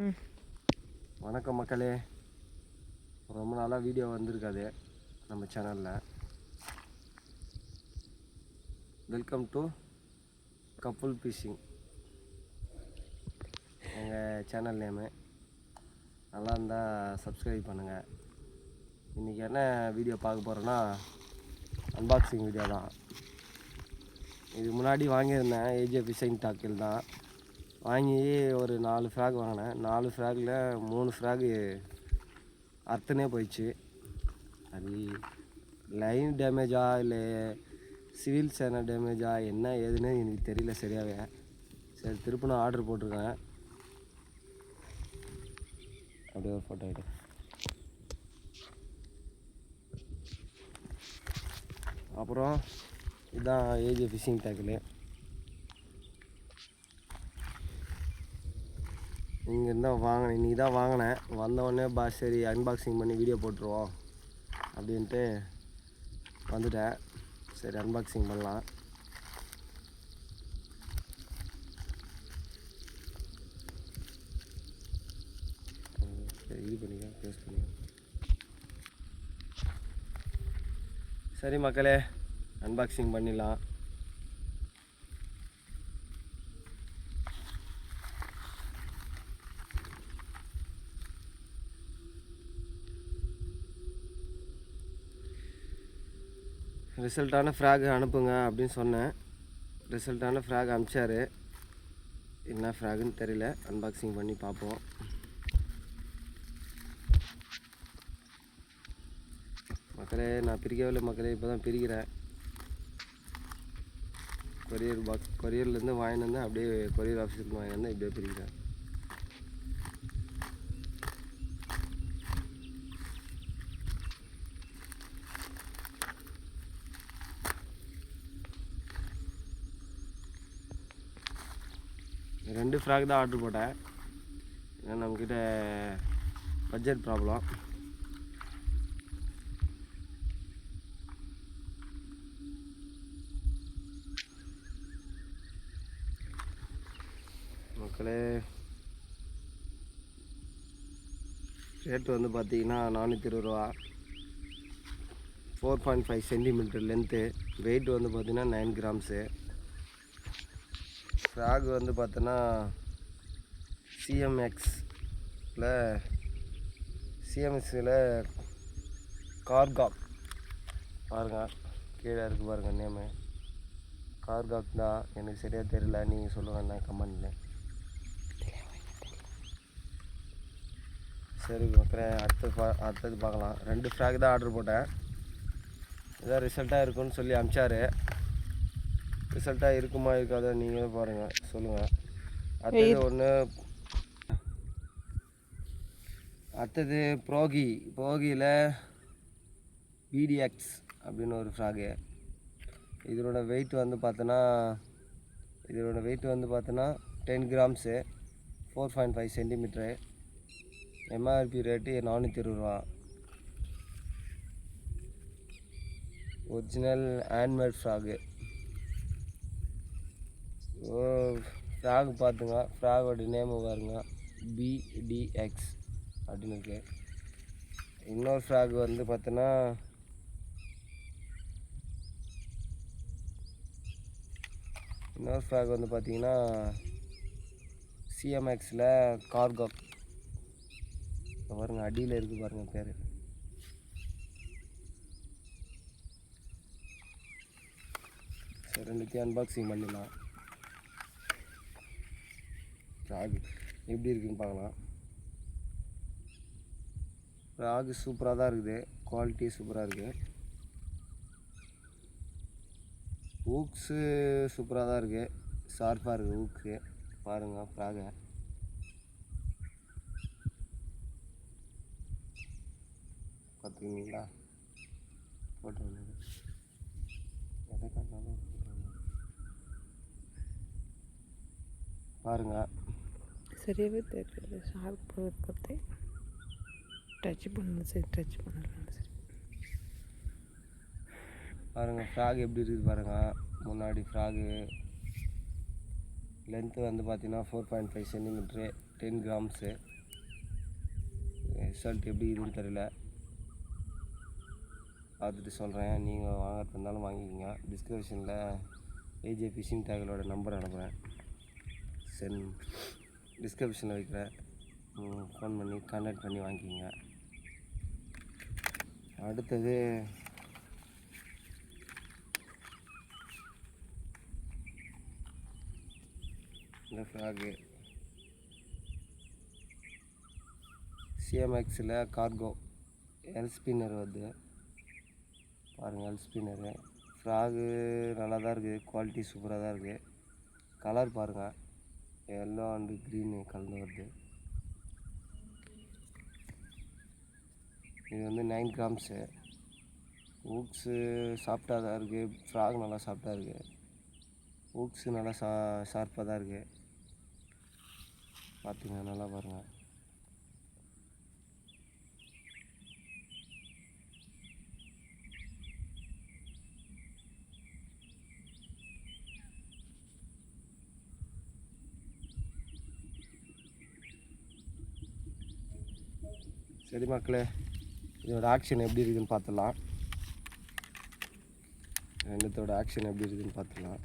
ம். வணக்கம் மக்களே. ரொம்ப நாளாக வீடியோ வந்திருக்காது நம்ம சேனலில். வெல்கம் டு கப்புல் ஃபிஷிங் எங்கள் சேனல் நேமு. நல்லா இருந்தால் சப்ஸ்கிரைப் பண்ணுங்கள். இன்றைக்கி என்ன வீடியோ பார்க்க போகிறோன்னா அன்பாக்சிங் வீடியோ தான். இது முன்னாடி வாங்கியிருந்தேன் ஏஜே ஃபிஷிங் டாக்கில் தான். வாங்கி ஒரு 4 ஃப்ராக் வாங்கினேன். 4 ஃப்ராகில் 3 ஃப்ராகு அர்த்தனே போயிடுச்சு. அது லைன் டேமேஜா இல்லை சிவில் சேன டேமேஜா என்ன ஏதுன்னு எனக்கு தெரியல சரியாகவே. சரி, திரும்ப நான் ஆர்டர் போட்டிருக்கேன். அப்படியே ஒரு ஃபோட்டோ எடு. அப்புறம் இதுதான் ஏஜே ஃபிஷிங் டேக்கில். இங்கேருந்து வாங்கினேன், இன்றைக்கி தான் வாங்கினேன். வந்தவுடனே சரி அன்பாக்சிங் பண்ணி வீடியோ போட்டுருவோம் அப்படின்ட்டு வந்துட்டேன். சரி, அன்பாக்சிங் பண்ணலாம். சரி, இது பண்ணிக்க, பேஸ்ட் பண்ணிக்க. சரி மக்களே, அன்பாக்சிங் பண்ணிடலாம். ரிசல்ட்டான ஃப்ராக் அனுப்புங்க அப்படின்னு சொன்னேன். ரிசல்ட்டான ஃப்ராக் அனுப்பிச்சாரு. என்ன ஃப்ராகுன்னு தெரியல, அன்பாக்சிங் பண்ணி பார்ப்போம். மக்களே, நான் பிரிக்கவே இல்லை மக்களே, இப்போ தான் பிரிக்கிறேன். கொரியர்லேருந்து வாங்கிட்டு வந்து அப்படியே கொரியர் ஆஃபீஸில் வாங்கிட்டு வந்து இப்படியே பிரிக்கிறேன். ரெண்டு ஃப்ராக் தான் ஆர்டர் போட்டேன். ஏன்னா நம்மக்கிட்ட பட்ஜெட் ப்ராப்ளம். மக்களே, ரேட்டு வந்து பார்த்தீங்கன்னா 420 ரூபா. 4.5 சென்டிமீட்டர் லென்த்து. வெயிட் வந்து பார்த்தீங்கன்னா 9 கிராம்ஸு. ஃப்ராக் வந்து பார்த்தோன்னா சிஎம்எக்ஸில் கார்காக் பாருங்கள், கீழே இருக்குது பாருங்கள் நேமு. கார்காக் தான், எனக்கு சரியாக தெரியல, நீங்கள் சொல்லுங்கள் கமெண்ட்டில். சரி மக்களே, அடுத்தது பார்க்கலாம். 2 ஃப்ராக் தான் ஆர்டர் போட்டேன். இதான் ரிசல்ட்டாக இருக்குன்னு சொல்லி அனுப்பிச்சாரு. ரிசல்ட்டாக இருக்குமா இருக்காதோ நீங்களே பாருங்கள், சொல்லுங்கள். அடுத்தது ப்ரோகியில் பிடிஎக்ஸ் அப்படின்னு ஒரு ஃப்ராகு. இதோட வெயிட் வந்து பார்த்தோன்னா 10 கிராம்ஸு, 4.5 சென்டிமீட்ரு. எம்ஆர்பி ரேட்டு 420 ரூபா. Original handmade frock. ஃப்ராக் பார்த்துங்க, ஃப்ராகோட நேமு பாருங்க, பிடிஎக்ஸ் அப்படின்னு இருக்கு. இன்னொரு ஃப்ராக் வந்து பார்த்தோன்னா பார்த்தீங்கன்னா சிஎம்எக்ஸில் கார்காக் பாருங்க, அடியில் இருக்குது பாருங்கள் பேர். சரி, ரெண்டுத்தையும் அன்பாக்சிங் பண்ணிடலாம். ஃப்ராக் எப்படி இருக்குன்னு பார்க்கலாம். ஃப்ராக் சூப்பராக தான் இருக்குது, குவாலிட்டி சூப்பராக இருக்குது. ஊக்ஸு சூப்பராக தான் இருக்குது, ஷார்ப்பாக இருக்குது ஊக்கு. பாருங்கள் ஃப்ராகை. பார்த்துக்கிங்களா? ஃபோட்டோ எதை காட்டினாலும் பாருங்கள். சரியாகவே தெரியல, ஷார்ப்பு இருக்கிறது. டச் பண்ணணும், சரி டச் பண்ணலாம். சரி பாருங்கள் ஃப்ராக் எப்படி இருக்குது பாருங்கள். முன்னாடி ஃப்ராகு லென்த்து வந்து பார்த்தீங்கன்னா 4.5 சென்டிமீட்ரு. 10 கிராம்ஸு. ரிசல்ட் எப்படி இதுன்னு தெரியல, பார்த்துட்டு சொல்கிறேன். நீங்கள் வாங்கிறது இருந்தாலும் வாங்கிக்கோங்க. டிஸ்கிரிப்ஷனில் ஏஜே ஃபிஷிங் டேகலோட நம்பர் அனுப்புகிறேன், டிஸ்கிரிப்ஷனில் வைக்கிறேன். ஃபோன் பண்ணி கான்டாக்ட் பண்ணி வாங்கிக்கோங்க. அடுத்தது இந்த ஃப்ளாகு சிஎம்எக்ஸில் கார்கோ எல் ஸ்பின்னர் வருது பாருங்கள். எல் ஸ்பின்னரு ஃப்ளாகு நல்லா தான் இருக்குது, குவாலிட்டி சூப்பராக தான் இருக்குது. கலர் பாருங்கள், எல்லோ அண்டு க்ரீனு கலந்து வருது. இது வந்து 9 கிராம்ஸு. ஊக்ஸு சாஃப்டாக தான் இருக்குது, ஃப்ராக் நல்லா சாஃப்டாக இருக்குது. ஊக்ஸு நல்லா ஷார்ப்பாக தான் இருக்குது. பார்த்துங்க, நல்லா பாருங்கள். சரி மக்களே, இதோட ஆக்ஷன் எப்படி இருக்குதுன்னு பார்த்துடலாம். ரெண்டுத்தோட ஆக்ஷன் எப்படி இருக்குதுன்னு பார்த்துடலாம்.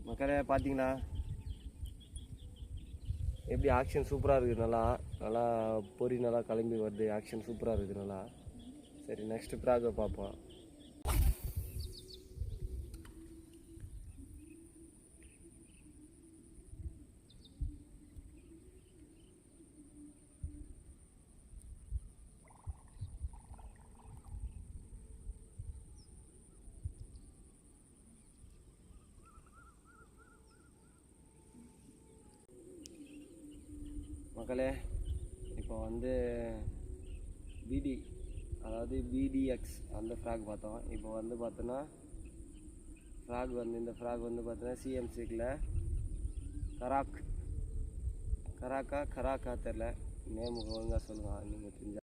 மக்களே பார்த்தீங்களா எப்படி ஆக்ஷன் சூப்பராக இருக்குது. நல்லா நல்லா பொறி நல்லா கிளம்பி வருது. ஆக்ஷன் சூப்பராக இருக்குது நல்லா. சரி, நெக்ஸ்ட்டு ப்ராகை பார்ப்போம். மக்களே, இப்போ வந்து பிடி, அதாவது பிடிஎக்ஸ் அந்த ஃப்ராக் பார்த்தோம். இப்போ வந்து பார்த்தோன்னா ஃப்ராக் வந்து இந்த ஃப்ராக் வந்து பார்த்தோன்னா சிஎம்சிக்கில் கராக்கா தெரில, நேம் ஒழுங்காக சொல்லுங்கள் நீங்கள் தெரிஞ்ச